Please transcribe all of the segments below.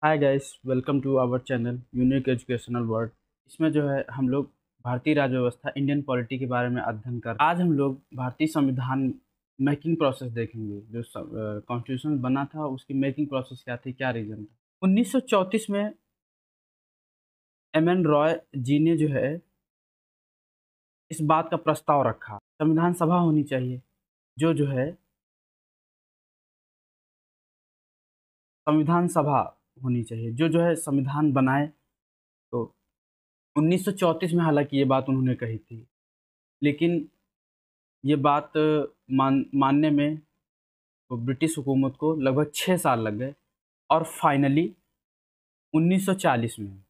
Hi guys, welcome to our channel unique educational world. इसमें जो है हम लोग भारतीय राज्य व्यवस्था इंडियन पॉलिटी के बारे में अध्ययन कर। आज हम लोग भारतीय संविधान मेकिंग प्रोसेस देखेंगे। जो कॉन्स्टिट्यूशन बना था उसकी मेकिंग प्रोसेस क्या थी, क्या रीजन था। 1934 में एम एन रॉय जी ने जो है इस बात का प्रस्ताव रखा, संविधान सभा होनी चाहिए जो है संविधान सभा होनी चाहिए जो है संविधान बनाए। तो 1934 में हालांकि ये बात उन्होंने कही थी, लेकिन ये बात मानने में तो ब्रिटिश हुकूमत को लगभग 6 साल लग गए। और फाइनली 1940 में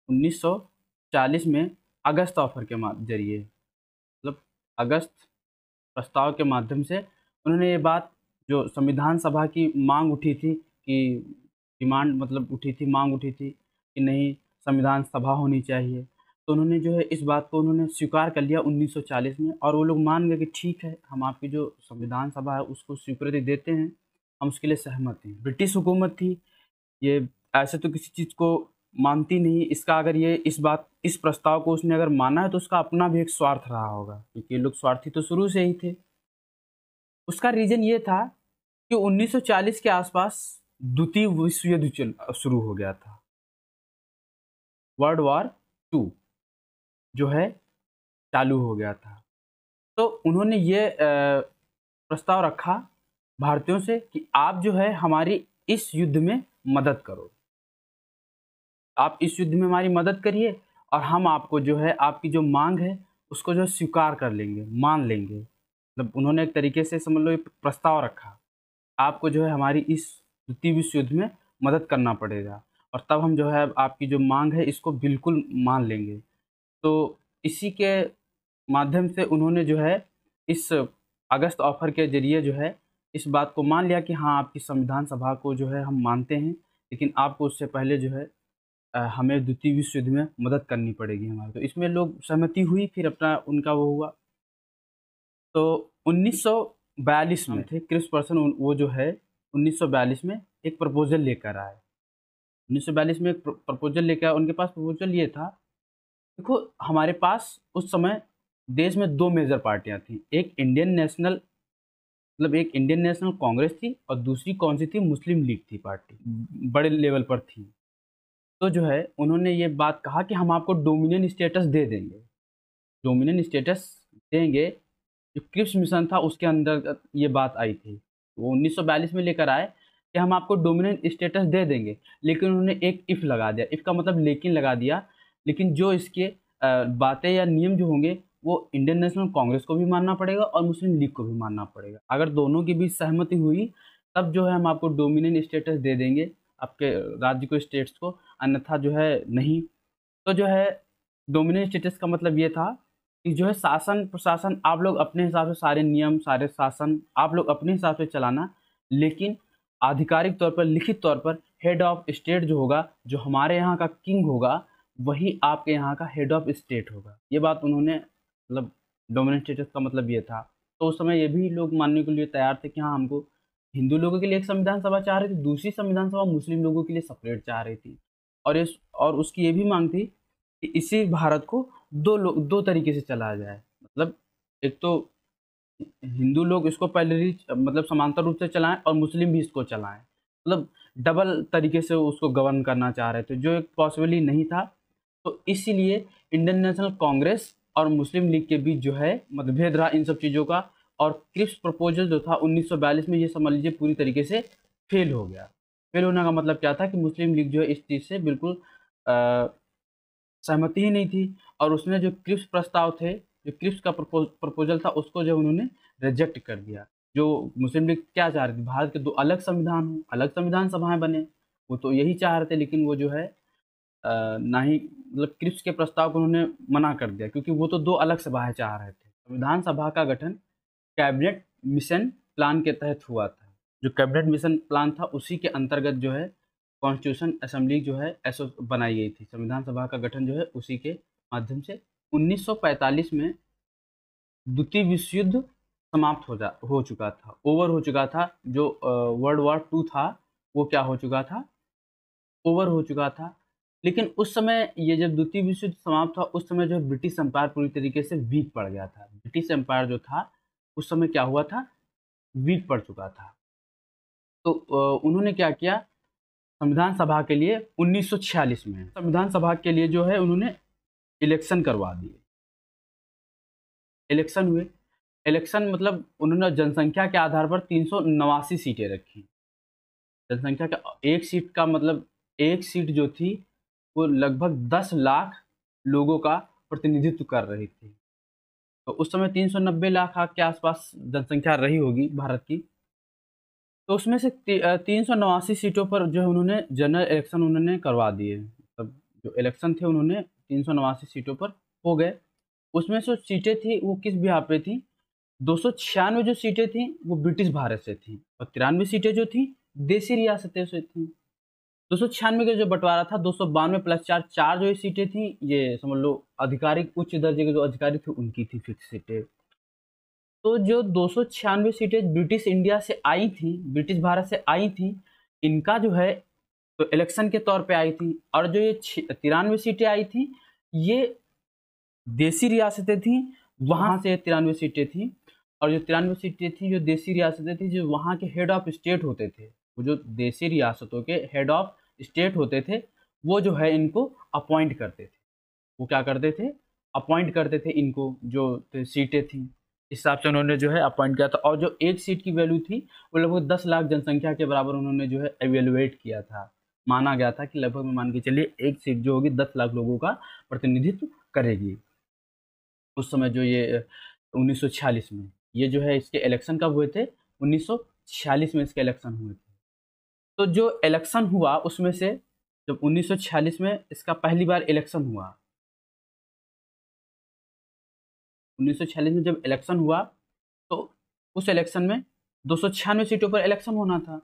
1940 में अगस्त ऑफर के जरिए, मतलब अगस्त प्रस्ताव के माध्यम से उन्होंने ये बात, जो संविधान सभा की मांग उठी थी कि डिमांड मतलब उठी थी, मांग उठी थी कि नहीं संविधान सभा होनी चाहिए, तो उन्होंने जो है इस बात को उन्होंने स्वीकार कर लिया 1940 में। और वो लोग मान गए कि ठीक है, हम आपकी जो संविधान सभा है उसको स्वीकृति देते हैं, हम उसके लिए सहमत हैं। ब्रिटिश हुकूमत थी, ये ऐसे तो किसी चीज़ को मानती नहीं। इसका अगर ये इस प्रस्ताव को उसने अगर माना है तो उसका अपना भी एक स्वार्थ रहा होगा, क्योंकि ये लोग स्वार्थी तो शुरू से ही थे। उसका रीजन ये था कि 1940 के आसपास द्वितीय विश्व युद्ध शुरू हो गया था। वर्ल्ड वॉर 2 जो है चालू हो गया था। तो उन्होंने ये प्रस्ताव रखा भारतीयों से कि आप जो है हमारी इस युद्ध में मदद करो, आप इस युद्ध में हमारी मदद करिए और हम आपको जो है आपकी जो मांग है उसको जो है स्वीकार कर लेंगे, मान लेंगे। मतलब उन्होंने एक तरीके से समझ लो एक प्रस्ताव रखा, आपको जो है हमारी इस द्वितीय विश्व युद्ध में मदद करना पड़ेगा और तब हम जो है आपकी जो मांग है इसको बिल्कुल मान लेंगे। तो इसी के माध्यम से उन्होंने जो है इस अगस्त ऑफर के जरिए जो है इस बात को मान लिया कि हाँ, आपकी संविधान सभा को जो है हम मानते हैं, लेकिन आपको उससे पहले जो है हमें द्वितीय विश्व युद्ध में मदद करनी पड़ेगी हमारी। तो इसमें लोग सहमति हुई, फिर अपना उनका वो हुआ। तो 1942 में थे क्रिप्स पर्सन, वो जो है 1942 में एक प्रपोजल लेकर आए। 1942 में एक प्रपोजल लेकर आए। उनके पास प्रपोजल ये था, देखो हमारे पास उस समय देश में दो मेजर पार्टियां थी। एक इंडियन नेशनल कांग्रेस थी और दूसरी कौन सी थी, मुस्लिम लीग थी पार्टी, बड़े लेवल पर थी। तो जो है उन्होंने ये बात कहा कि हम आपको डोमिनियन स्टेटस दे देंगे, डोमिनियन स्टेटस देंगे। जो क्रिप्स मिशन था उसके अंदर ये बात आई थी। वो 1942 में लेकर आए कि हम आपको डोमिनेंट स्टेटस दे देंगे, लेकिन उन्होंने एक इफ़ लगा दिया, इफ़ का मतलब लेकिन लगा दिया। लेकिन जो इसके बातें या नियम जो होंगे वो इंडियन नेशनल कांग्रेस को भी मानना पड़ेगा और मुस्लिम लीग को भी मानना पड़ेगा। अगर दोनों के बीच सहमति हुई तब जो है हम आपको डोमिनेंट स्टेटस दे देंगे, आपके राज्य को, स्टेट्स को, अन्यथा जो है नहीं। तो जो है डोमिनेंट स्टेटस का मतलब ये था कि जो है शासन प्रशासन आप लोग अपने हिसाब से, सारे नियम सारे शासन आप लोग अपने हिसाब से चलाना, लेकिन आधिकारिक तौर पर, लिखित तौर पर हेड ऑफ स्टेट जो होगा, जो हमारे यहाँ का किंग होगा, वही आपके यहाँ का हेड ऑफ स्टेट होगा। ये बात उन्होंने, मतलब डोमिनेंट स्टेटस का मतलब ये था। तो उस समय ये भी लोग मानने के लिए तैयार थे कि हाँ, हमको हिंदू लोगों के लिए एक संविधान सभा चाह रही थी, दूसरी संविधान सभा मुस्लिम लोगों के लिए सेपरेट चाह रही थी। और उसकी ये भी मांग थी कि इसी भारत को दो तरीके से चलाया जाए। मतलब एक तो हिंदू लोग इसको पहले ही मतलब समांतर रूप से चलाएं और मुस्लिम भी इसको चलाएं, मतलब डबल तरीके से उसको गवर्न करना चाह रहे थे, जो एक पॉसिबल ही नहीं था। तो इसीलिए इंडियन नेशनल कांग्रेस और मुस्लिम लीग के बीच जो है मतभेद रहा इन सब चीज़ों का। और क्रिप्स प्रपोजल जो था 1942 में, ये समझ लीजिए पूरी तरीके से फेल हो गया। फेल होने का मतलब क्या था कि मुस्लिम लीग जो है इस चीज़ से बिल्कुल सहमति ही नहीं थी। और उसने जो क्रिप्स प्रस्ताव थे, जो क्रिप्स का प्रपोजल था, उसको जो उन्होंने रिजेक्ट कर दिया। जो मुस्लिम लीग क्या चाह रही थी, भारत के दो अलग संविधान हो, अलग संविधान सभाएं बने, वो तो यही चाह रहे थे। लेकिन वो जो है ना ही, मतलब क्रिप्स के प्रस्ताव को उन्होंने मना कर दिया, क्योंकि वो तो दो अलग सभाएं चाह रहे थे। संविधान सभा का गठन कैबिनेट मिशन प्लान के तहत हुआ था। जो कैबिनेट मिशन प्लान था उसी के अंतर्गत जो है कॉन्स्टिट्यूशन असेंबली जो है ऐसो बनाई गई थी। संविधान सभा का गठन जो है उसी के माध्यम से। 1945 में द्वितीय विश्व युद्ध समाप्त हो चुका था, ओवर हो चुका था। जो वर्ल्ड वॉर 2 था वो क्या हो चुका था, ओवर हो चुका था। लेकिन उस समय ये जब द्वितीय विश्व युद्ध समाप्त हुआ, उस समय जो है ब्रिटिश एम्पायर पूरी तरीके से वीक पड़ गया था। ब्रिटिश एम्पायर जो था उस समय क्या हुआ था, वीक पड़ चुका था। तो उन्होंने क्या किया, संविधान सभा के लिए 1946 में संविधान सभा के लिए जो है उन्होंने इलेक्शन करवा दिए। इलेक्शन हुए, इलेक्शन मतलब उन्होंने जनसंख्या के आधार पर 389 सीटें रखी। जनसंख्या का एक सीट का मतलब, एक सीट जो थी वो लगभग 10 लाख लोगों का प्रतिनिधित्व कर रही थी। तो उस समय 390 लाख के आसपास जनसंख्या रही होगी भारत की। तो उसमें से 389 सीटों पर जो है उन्होंने जनरल इलेक्शन उन्होंने करवा दिए। तब जो इलेक्शन थे उन्होंने 389 सीटों पर हो गए। उसमें जो सीटें थी वो किस बिहार पे थी, 296 जो सीटें थी वो ब्रिटिश भारत से थी और 93 सीटें जो थी देसी रियासतें से थी। 296 का जो बंटवारा था, 292 प्लस 4, 4 जो ये सीटें थी ये समझ लो आधिकारिक उच्च दर्जे के जो अधिकारी थे उनकी थी फिक्स सीटें। तो जो 296 सीटें ब्रिटिश इंडिया से आई थी, ब्रिटिश भारत से आई थी, इनका जो है तो इलेक्शन के तौर पे आई थी। और जो ये 93 सीटें आई थी ये देसी रियासतें थी, वहाँ से 93 सीटें थी। और जो 93 सीटें थी जो देसी रियासतें थी, जो वहाँ के हेड ऑफ स्टेट होते थे, वो जो देसी रियासतों के हेड ऑफ स्टेट होते थे वो जो है इनको अपॉइंट करते थे। वो क्या करते थे, अपॉइंट करते थे इनको, जो सीटें थी इस हिसाब से उन्होंने जो है अपॉइंट किया था। और जो एक सीट की वैल्यू थी वो लगभग 10 लाख जनसंख्या के बराबर उन्होंने जो है एवेलुएट किया था। माना गया था कि लगभग में मान के चलिए एक सीट जो होगी 10 लाख लोगों का प्रतिनिधित्व करेगी। उस समय जो ये 1946 में ये जो है इसके इलेक्शन कब हुए थे, 1946 में इसके इलेक्शन हुए थे। तो जो इलेक्शन हुआ उसमें से जब 1946 में इसका पहली बार इलेक्शन हुआ, 1946 में जब इलेक्शन हुआ तो उस इलेक्शन में 296 सीटों पर इलेक्शन होना था।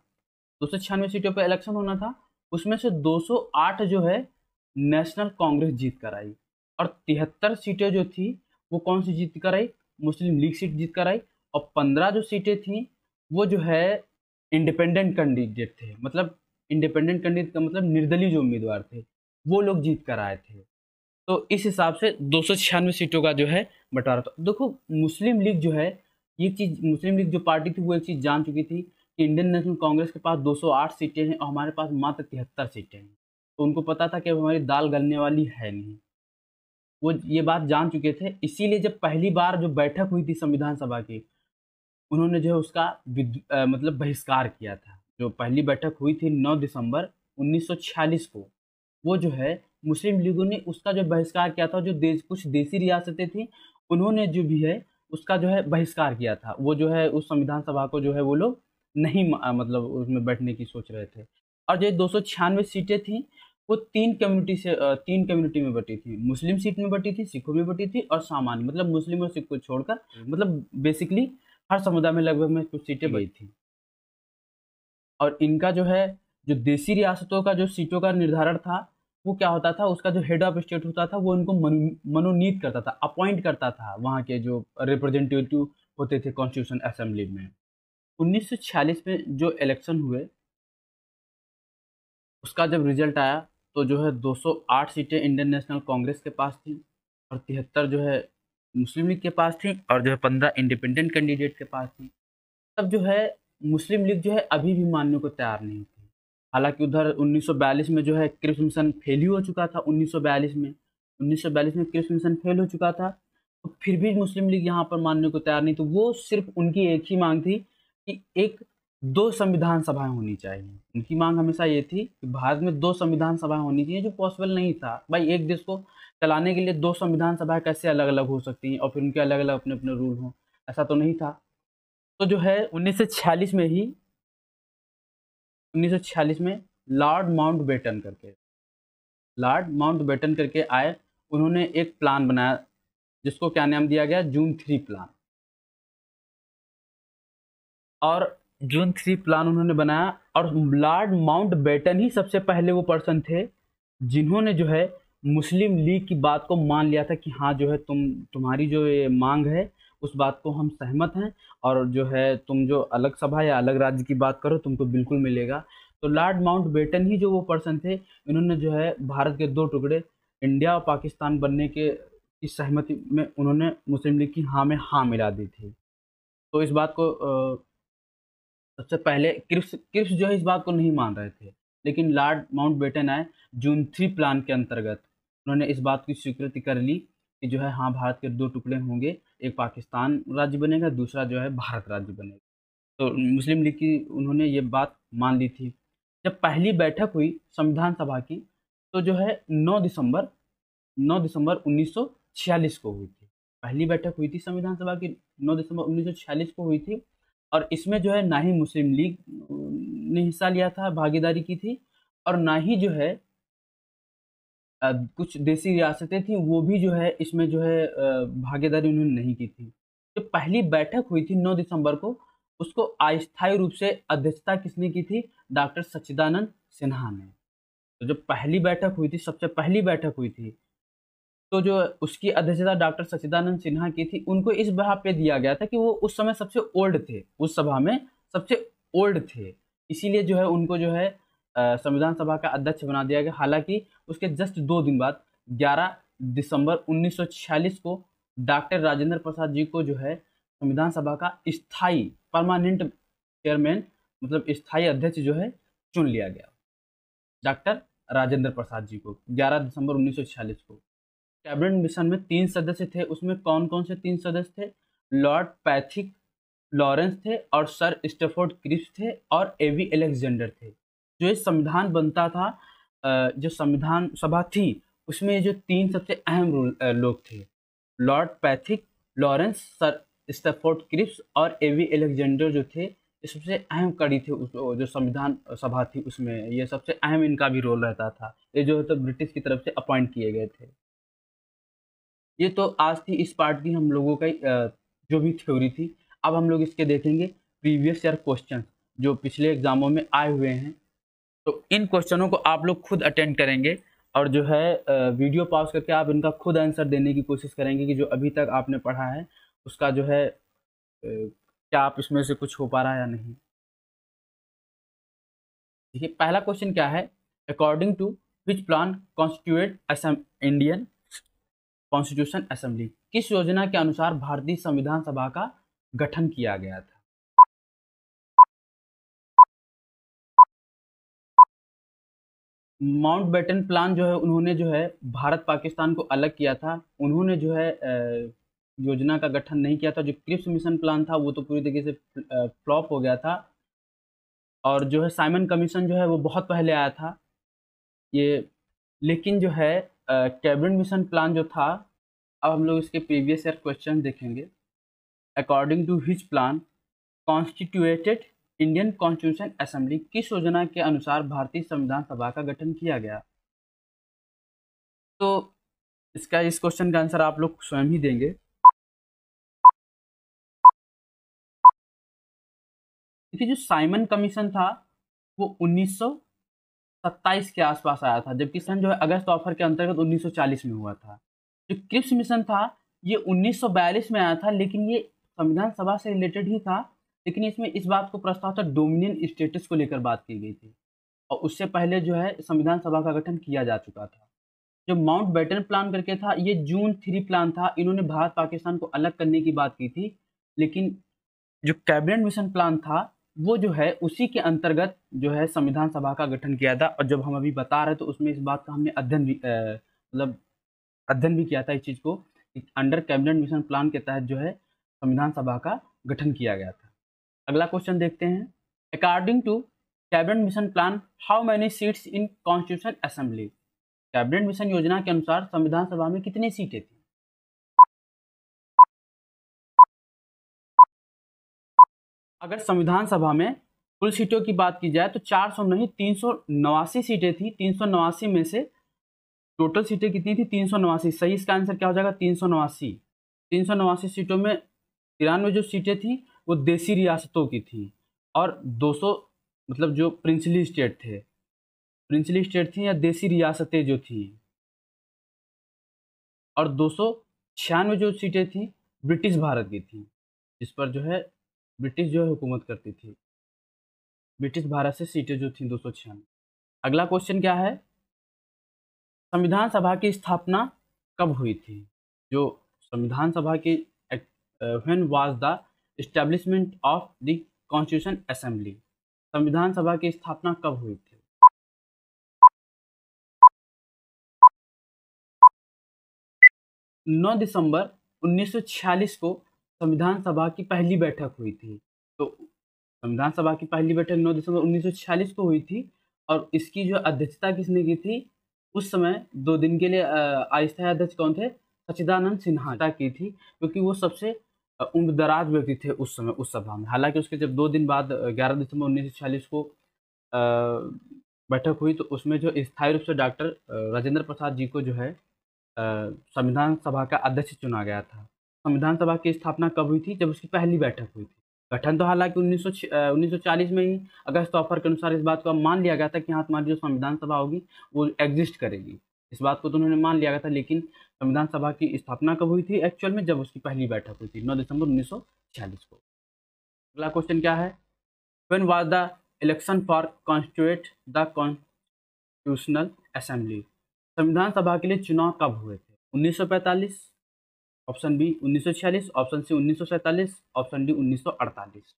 296 सीटों पर इलेक्शन होना था, उसमें से 208 जो है नेशनल कांग्रेस जीत कर आई और 73 सीटें जो थी वो कौन सी जीत कर आई, मुस्लिम लीग सीट जीत कर आई। और 15 जो सीटें थी वो जो है इंडिपेंडेंट कैंडिडेट थे, मतलब इंडिपेंडेंट कैंडिडेट का मतलब निर्दलीय जो उम्मीदवार थे वो लोग जीत कर आए थे। तो इस हिसाब से 296 सीटों का जो है बंटवारा था। देखो मुस्लिम लीग जो है, ये चीज़ मुस्लिम लीग जो पार्टी थी वो एक चीज़ जान चुकी थी कि इंडियन नेशनल कांग्रेस के पास 208 सीटें हैं और हमारे पास मात्र 73 सीटें हैं। तो उनको पता था कि अब हमारी दाल गलने वाली है नहीं, वो ये बात जान चुके थे। इसीलिए जब पहली बार जो बैठक हुई थी संविधान सभा की, उन्होंने जो है उसका मतलब बहिष्कार किया था। जो पहली बैठक हुई थी 9 दिसंबर 1946 को, वो जो है मुस्लिम लीगों ने उसका जो बहिष्कार किया था। जो कुछ देसी रियासतें थी उन्होंने जो भी है उसका जो है बहिष्कार किया था। वो जो है उस संविधान सभा को जो है वो लोग नहीं मतलब उसमें बैठने की सोच रहे थे। और जो 296 सीटें थी वो तीन कम्युनिटी में बटी थी। मुस्लिम सीट में बटी थी, सिखों में बटी थी और सामान्य मतलब मुस्लिम और सिख को छोड़कर मतलब बेसिकली हर समुदाय में लगभग में कुछ सीटें गई थी। और इनका जो है जो देसी रियासतों का जो सीटों का निर्धारण था वो क्या होता था, उसका जो हेड ऑफ स्टेट होता था वो उनको मनोनीत करता था, अपॉइंट करता था वहाँ के जो रिप्रेजेंटेटिव होते थे कॉन्स्टिट्यूशन असेंबली में। 1946 में जो इलेक्शन हुए उसका जब रिजल्ट आया तो जो है 208 सीटें इंडियन नेशनल कांग्रेस के पास थी और 73 जो है मुस्लिम लीग के पास थी और जो है 15 इंडिपेंडेंट कैंडिडेट के पास थी। तब जो है मुस्लिम लीग जो है अभी भी मानने को तैयार नहीं थी। हालांकि उधर 1942 में जो है क्रिप्स मिशन फेल ही हो चुका था। 1942 में क्रिप्स मिशन फेल हो चुका था, तो फिर भी मुस्लिम लीग यहाँ पर मानने को तैयार नहीं। तो वो सिर्फ उनकी एक ही मांग थी कि एक दो संविधान सभाएं होनी चाहिए। उनकी मांग हमेशा ये थी कि भारत में 2 संविधान सभाएं होनी चाहिए, जो पॉसिबल नहीं था। भाई एक देश को चलाने के लिए 2 संविधान सभाएं कैसे अलग अलग हो सकती हैं और फिर उनके अलग अलग अपने अपने रूल हों, ऐसा तो नहीं था। तो जो है 1946 में लॉर्ड माउंटबेटन करके आए। उन्होंने एक प्लान बनाया जिसको क्या नाम दिया गया, जून 3 प्लान। और जून 3 प्लान उन्होंने बनाया और लॉर्ड माउंटबेटन ही सबसे पहले वो पर्सन थे जिन्होंने जो है मुस्लिम लीग की बात को मान लिया था कि हाँ जो है तुम्हारी जो ये मांग है उस बात को हम सहमत हैं और जो है तुम जो अलग सभा या अलग राज्य की बात करो तुमको बिल्कुल मिलेगा। तो लॉर्ड माउंटबेटन ही जो वो पर्सन थे, इन्होंने जो है भारत के दो टुकड़े इंडिया और पाकिस्तान बनने के की सहमति में उन्होंने मुस्लिम लीग की हाँ में हाँ मिला दी थी। तो इस बात को सबसे पहले क्रिप्स जो है इस बात को नहीं मान रहे थे, लेकिन लॉर्ड माउंटबेटन आए जून 3 प्लान के अंतर्गत उन्होंने इस बात की स्वीकृति कर ली कि जो है हाँ भारत के दो टुकड़े होंगे, एक पाकिस्तान राज्य बनेगा, दूसरा जो है भारत राज्य बनेगा। तो मुस्लिम लीग की उन्होंने ये बात मान ली थी। जब पहली बैठक हुई संविधान सभा की, तो जो है 9 दिसंबर 1946 को हुई थी। पहली बैठक हुई थी संविधान सभा की 9 दिसंबर 1946 को हुई थी, और इसमें जो है ना ही मुस्लिम लीग ने हिस्सा लिया था, भागीदारी की थी, और ना ही जो है कुछ देसी रियासतें थी वो भी जो है इसमें जो है भागीदारी उन्होंने नहीं की थी। जो पहली बैठक हुई थी 9 दिसंबर को, उसको अस्थायी रूप से अध्यक्षता किसने की थी? डॉक्टर सच्चिदानंद सिन्हा ने। तो जब पहली बैठक हुई थी, सबसे पहली बैठक हुई थी, तो जो उसकी अध्यक्षता डॉक्टर सच्चिदानंद सिन्हा की थी, उनको इस बात पे दिया गया था कि वो उस समय सबसे ओल्ड थे, उस सभा में सबसे ओल्ड थे, इसीलिए जो है उनको जो है संविधान सभा का अध्यक्ष बना दिया गया। हालांकि उसके जस्ट 2 दिन बाद 11 दिसंबर 1946 को डॉक्टर राजेंद्र प्रसाद जी को जो है संविधान सभा का स्थायी परमानेंट चेयरमैन, मतलब स्थायी अध्यक्ष जो है चुन लिया गया, डॉक्टर राजेंद्र प्रसाद जी को 11 दिसंबर 1946 को। कैबिनेट मिशन में 3 सदस्य थे, उसमें कौन कौन से 3 सदस्य थे? लॉर्ड पैथिक लॉरेंस थे, और सर स्टेफोर्ड क्रिप्स थे, और एवी अलेक्जेंडर थे। जो ये संविधान बनता था, जो संविधान सभा थी, उसमें जो 3 सबसे अहम लोग थे, Lord Pethick Lawrence, sir Stafford Cripps और एवी अलेक्जेंडर जो थे, ये सबसे अहम कड़ी थे उस जो संविधान सभा थी उसमें, ये सबसे अहम इनका भी रोल रहता था। ये जो है तो ब्रिटिश की तरफ से अपॉइंट किए गए थे। ये तो आज थी इस पार्ट की हम लोगों का जो भी थ्योरी थी। अब हम लोग इसके देखेंगे प्रीवियस ईयर क्वेश्चन जो पिछले एग्जामों में आए हुए हैं। तो इन क्वेश्चनों को आप लोग खुद अटेंड करेंगे, और जो है वीडियो पॉज करके आप इनका खुद आंसर देने की कोशिश करेंगे कि जो अभी तक आपने पढ़ा है उसका जो है क्या आप इसमें से कुछ हो पा रहा है या नहीं। देखिए पहला क्वेश्चन क्या है? According to which plan constitute Indian Constitution Assembly, किस योजना के अनुसार भारतीय संविधान सभा का गठन किया गया था? माउंटबेटन प्लान जो है उन्होंने जो है भारत पाकिस्तान को अलग किया था, उन्होंने जो है योजना का गठन नहीं किया था। जो क्रिप्स मिशन प्लान था वो तो पूरी तरीके से फ्लॉप हो गया था, और जो है साइमन कमीशन जो है वो बहुत पहले आया था ये। लेकिन जो है कैबिनेट मिशन प्लान जो था, अब हम लोग इसके प्रीवियस ईयर क्वेश्चन देखेंगे। According to which plan constituted Indian Constitution Assembly, किस योजना के अनुसार भारतीय संविधान सभा का गठन किया गया? तो इस क्वेश्चन का आंसर आप लोग स्वयं ही देंगे। देखिए जो साइमन कमीशन था वो 1927 के आसपास आया था, जबकि सन जो है अगस्त ऑफर के अंतर्गत 1940 में हुआ था। जो क्रिप्स मिशन था ये 1942 में आया था, लेकिन ये संविधान सभा से रिलेटेड ही था, लेकिन इसमें इस बात को प्रस्ताव था डोमिनियन स्टेटस को लेकर बात की गई थी, और उससे पहले जो है संविधान सभा का गठन किया जा चुका था। जो माउंटबेटन प्लान करके था ये जून 3 प्लान था, इन्होंने भारत पाकिस्तान को अलग करने की बात की थी, लेकिन जो कैबिनेट मिशन प्लान था वो जो है उसी के अंतर्गत जो है संविधान सभा का गठन किया था। और जब हम अभी बता रहे तो उसमें इस बात का हमने अध्ययन भी मतलब अध्ययन भी किया था इस चीज़ को, कि अंडर कैबिनेट मिशन प्लान के तहत जो है संविधान सभा का गठन किया गया था। अगला क्वेश्चन देखते हैं। According to cabinet mission plan how many seats in constitution assembly, cabinet mission योजना के अनुसार संविधान सभा में कितनी सीटें थी? अगर संविधान सभा में कुल सीटों की बात की जाए तो 400 नहीं 389 सीटें थी। 389 में से टोटल सीटें कितनी थी? 389। सही इसका आंसर क्या हो जाएगा? 389। 389 सीटों में 93 जो सीटें थी वो देसी रियासतों की थी, और 200 मतलब जो प्रिंसली स्टेट थी या देसी रियासतें जो थी, और 296 जो सीटें थी ब्रिटिश भारत की थी, जिस पर जो है ब्रिटिश जो है हुकूमत करती थी। ब्रिटिश भारत से सीटें जो थी 296। अगला क्वेश्चन क्या है, संविधान सभा की स्थापना कब हुई थी? जो संविधान सभा की when was the establishment of the Constitution Assembly, संविधान सभा की स्थापना कब हुई थी? 9 दिसंबर 1946 को संविधान सभा की पहली बैठक हुई थी। तो संविधान सभा की पहली बैठक 9 दिसंबर 1946 को हुई थी और इसकी जो अध्यक्षता किसने की थी? उस समय 2 दिन के लिए अस्थायी अध्यक्ष कौन थे? सच्चिदानंद सिन्हा की थी, क्योंकि वो सबसे उम्रदराज व्यक्ति थे उस समय उस सभा में। हालांकि उसके जब 2 दिन बाद 11 दिसंबर 1946 को बैठक हुई तो उसमें जो स्थायी रूप से डॉक्टर राजेंद्र प्रसाद जी को जो है संविधान सभा का अध्यक्ष चुना गया था। संविधान सभा की स्थापना कब हुई थी? जब उसकी पहली बैठक हुई थी। गठन तो हालांकि 1940 में ही अगस्त ऑफर के अनुसार इस बात को मान लिया गया था कि हाँ, तुम्हारी जो संविधान सभा होगी वो एग्जिस्ट करेगी। इस बात को तो उन्होंने मान लिया गया था, लेकिन संविधान सभा की स्थापना कब हुई थी एक्चुअल में? जब उसकी पहली बैठक हुई थी 9 दिसंबर 1946 को। अगला क्वेश्चन क्या है, when was the election for constitute the constitutional assembly, संविधान सभा के लिए चुनाव कब हुए थे? 1945, option B 1946, option C 1947, option D 1948।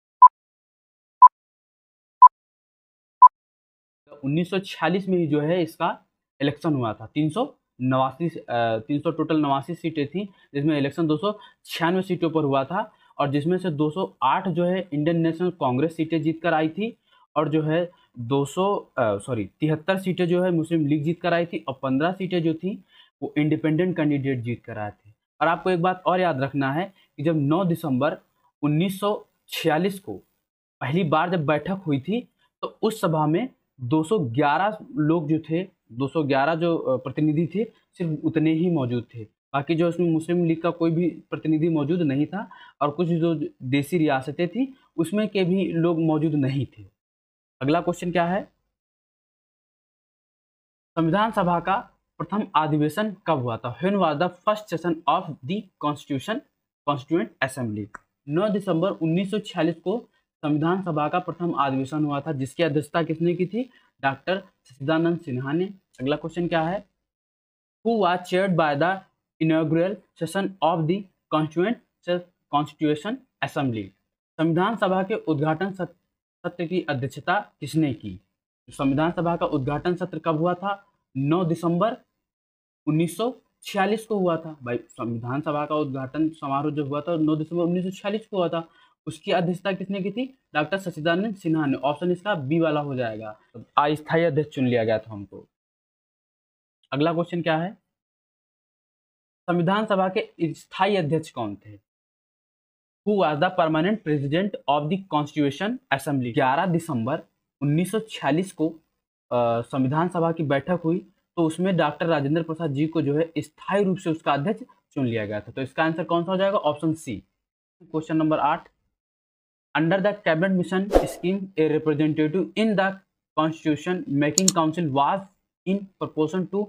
1946 में ही जो है इसका इलेक्शन हुआ था। 300 टोटल 89 सीटें थी, जिसमें इलेक्शन 296 सीटों पर हुआ था और जिसमें से 208 जो है इंडियन नेशनल कांग्रेस सीटें जीत कर आई थी और जो है 73 सीटें जो है मुस्लिम लीग जीत कर आई थी और 15 सीटें जो थी वो इंडिपेंडेंट कैंडिडेट जीत कर आए थे। और आपको एक बात और याद रखना है कि जब 9 दिसंबर 1946 को पहली बार जब बैठक हुई थी तो उस सभा में 211 लोग जो थे, 211 जो प्रतिनिधि थे, सिर्फ उतने ही मौजूद थे। बाकी जो उसमें मुस्लिम लीग का कोई भी प्रतिनिधि मौजूद नहीं था और कुछ जो देसी रियासतें थी उसमें के भी लोग मौजूद नहीं थे। अगला क्वेश्चन क्या है, संविधान सभा का प्रथम अधिवेशन कब हुआ था? When was the first session of the constituent assembly. 9 दिसंबर 1946 को संविधान सभा का प्रथम अधिवेशन हुआ था, जिसकी अध्यक्षता किसने की थी? डॉक्टर सच्चिदानंद सिन्हा ने। अगला क्वेश्चन क्या है, who was chaired by the inaugural session of the Constitution Assembly, संविधान सभा के उद्घाटन सत्र की अध्यक्षता किसने की? संविधान सभा का उद्घाटन सत्र कब हुआ था? 9 दिसंबर 1946 को हुआ था। भाई, संविधान सभा का उद्घाटन समारोह जो हुआ था 9 दिसंबर 1946 को हुआ था। उसकी अध्यक्षता किसने की थी? डॉक्टर सच्चिदानंद सिन्हा ने। ऑप्शन इसका बी वाला हो जाएगा। अस्थायी अध्यक्ष चुन लिया गया था हमको। अगला क्वेश्चन क्या है, संविधान सभा के स्थायी अध्यक्ष कौन थे? Who was the permanent president of the Constitution assembly. 11 दिसंबर 1946 को संविधान सभा की बैठक हुई तो उसमें डॉक्टर राजेंद्र प्रसाद जी को जो है स्थायी रूप से उसका अध्यक्ष चुन लिया गया था। तो इसका आंसर कौन सा हो जाएगा? Option C. Question number 8, under the cabinet mission scheme a representative in the constitution making council was in proportion to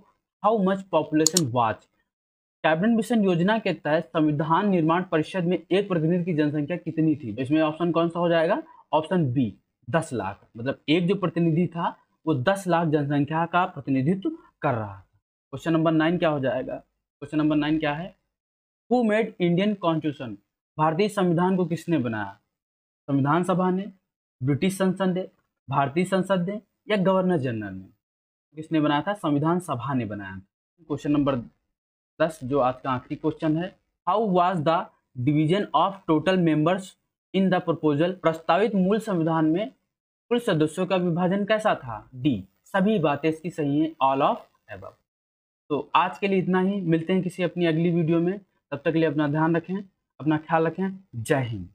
how much population was. Cabinet mission योजना के तहत संविधान निर्माण परिषद में एक प्रतिनिधि की जनसंख्या कितनी थी? इसमें ऑप्शन कौन सा हो जाएगा? Option B 10 lakh. मतलब एक जो प्रतिनिधि था वो 10 लाख जनसंख्या का प्रतिनिधित्व कर रहा था। क्वेश्चन नंबर 9 क्या हो जाएगा? क्वेश्चन नंबर 9 क्या है, हु मेड इंडियन कॉन्स्टिट्यूशन, भारतीय संविधान को किसने बनाया? संविधान सभा ने, ब्रिटिश संसद ने, भारतीय संसद ने या गवर्नर जनरल ने? किसने बनाया था? संविधान सभा ने बनाया था। क्वेश्चन नंबर 10 जो आज का आखिरी क्वेश्चन है, how was the division of total members in the proposal, प्रस्तावित मूल संविधान में कुल सदस्यों का विभाजन कैसा था? डी सभी बातें इसकी सही हैं, ऑल ऑफ एबव। तो आज के लिए इतना ही, मिलते हैं किसी अपनी अगली वीडियो में। तब तक के लिए अपना ध्यान रखें, अपना ख्याल रखें। जय हिंद।